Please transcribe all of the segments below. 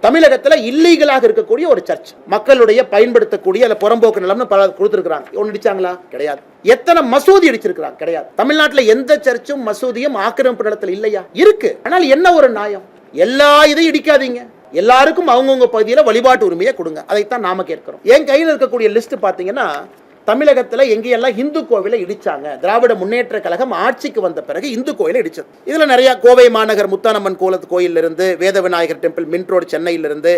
தமிழகத்துல இல்லீகலாக இருக்கக்கூடிய ஒரு சர்ச், மக்களுடைய பயன்படுத்தக்கூடிய அல்ல புறம்போக்கு நிலம்னு பல கொடுத்திருக்காங்க. ஒன்னு இடிச்சாங்களா? கிடையாது. எத்தனை மசூதி இடிச்சிருக்காங்க? கிடையாது. தமிழ்நாட்டில் எந்த சர்ச்சும் மசூதியும் ஆக்கிரமிப்பு நிலத்தில் இல்லையா? இருக்கு. ஆனால் என்ன ஒரு நியாயம்? எல்லா இதையும் இடிக்காதீங்க, எல்லாருக்கும் அவங்கவுங்க பகுதியில் வழிபாட்டு உரிமையை கொடுங்க. அதைத்தான் நாம கேட்கிறோம். என் கையில் இருக்கக்கூடிய லிஸ்ட் பாத்தீங்கன்னா, தமிழகத்தில் எங்கெல்லாம் இந்து கோவிலை இடிச்சாங்க, திராவிட முன்னேற்ற கழகம் ஆட்சிக்கு வந்த பிறகு இந்து கோயிலை இடிச்சது. இதுல நிறைய கோவை மாநகர் முத்தானம்மன் கோயில் இருந்து, வேத விநாயகர் டெம்பிள் மின்ட் ரோடு சென்னையிலிருந்து,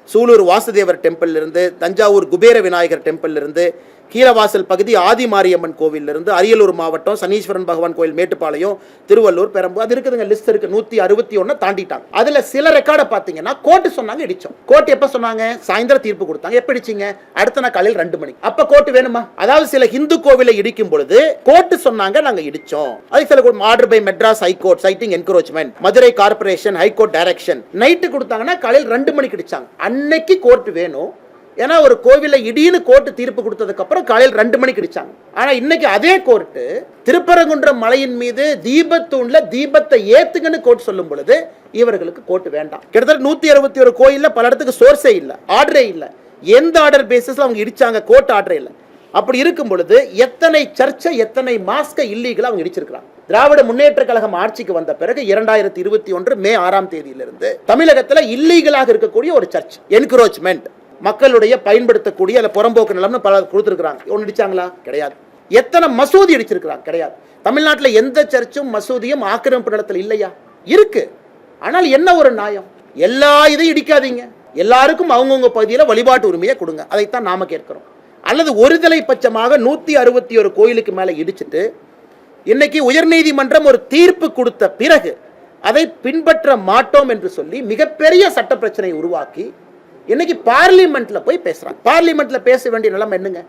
சூலூர் வாசுதேவர் டெம்பிள் இருந்து, தஞ்சாவூர் குபேர விநாயகர் டெம்பிள் இருந்து, கீழவாசல் பகுதி ஆதிமாரியம்மன் கோவில் இருந்து, அரியலூர் மாவட்டம் சனீஸ்வரன் பகவான் கோயில் மேட்டுப்பாளையம், திருவள்ளூர், பெரம்பூர், அது இருக்குதுங்க. லிஸ்ட் இருக்கு. 161 தாண்டிட்டாங்க. அதுல சில ரெக்கார்டை பாத்தீங்கன்னா கோர்ட் சொன்னாங்க இடிச்சோம். கோர்ட் எப்ப சொன்னாங்க? சாயந்தரம் தீர்ப்பு கொடுத்தாங்க. எப்ப இடிச்சிங்க? அடுத்த நாள் காலையில் 2 மணிக்கு. அப்ப கோர்ட் வேணுமா? அதாவது சில இந்து கோவிலை இடிக்கும் பொழுது கோர்ட் சொன்னாங்க நாங்க இடிச்சோம். அதுக்கு சில order by Madras high court citing encroachment, Madurai corporation high court direction. Night கொடுத்தாங்கன்னா காலையில் 2 மணிக்கு இடிச்சாங்க. அன்னைக்கு கோர்ட் வேணும். ஏன்னா ஒரு கோவிலை இடின்னு கோர்ட்டு தீர்ப்பு கொடுத்ததுக்கு அப்புறம் காலையில் 2 மணிக்கு இடிச்சாங்க. ஆனா இன்னைக்கு அதே கோர்ட்டு திருப்பரங்குன்றம் மலையின் மீது தீபத்தூண்ல தீபத்தை ஏத்துங்கன்னு கோர்ட் சொல்லும் பொழுது இவர்களுக்கு கோர்ட் வேண்டாம். கிட்டத்தட்ட 161 கோயில்ல பல இடத்துக்கு சோர்ஸே இல்ல, ஆர்டரே இல்ல. எந்த ஆர்டர் பேசிஸ்ல அவங்க இடிச்சாங்க? கோர்ட் ஆர்டரே இல்ல. அப்படி இருக்கும் பொழுது எத்தனை சர்ச்சை, எத்தனை மாஸ்க இல்லீகலா அவங்க இடிச்சிருக்காங்க. திராவிட முன்னேற்ற கழகம் ஆட்சிக்கு வந்த பிறகு 2021 மே 6ஆம் தேதியிலிருந்து தமிழகத்துல இல்லீகலாக இருக்கக்கூடிய ஒரு சர்ச், என்க்ரோச்மெண்ட், மக்களுடைய பயன்படுத்தக்கூடிய அல்ல புறம்போக்கு நிலம்னு பல கொடுத்திருக்காங்க. ஒன்னு இடிச்சாங்களா? கிடையாது. எத்தனை மசூதி இடிச்சிருக்காங்க? கிடையாது. தமிழ்நாட்டில் எந்த சர்ச்சும் மசூதியும் ஆக்கிரமிப்பு நிலத்தில் இல்லையா? இருக்கு. ஆனால் என்ன ஒரு நியாயம்? எல்லா இதையும் இடிக்காதீங்க, எல்லாருக்கும் அவங்கவுங்க பகுதியில் வழிபாட்டு உரிமையை கொடுங்க. அதைத்தான் நாம கேட்கிறோம். அல்லது ஒருதலை பட்சமாக 161 கோயிலுக்கு மேல இடிச்சிட்டு இன்னைக்கு உயர்நீதிமன்றம் ஒரு தீர்ப்பு கொடுத்த பிறகு அதை பின்பற்ற மாட்டோம் என்று சொல்லி மிகப்பெரிய சட்ட பிரச்சனையை உருவாக்கி இன்னைக்கு பார்லிமெண்ட்ல போய் பேசுறாங்க. பார்லிமெண்ட்ல பேச வேண்டிய நிலைமை என்னங்க?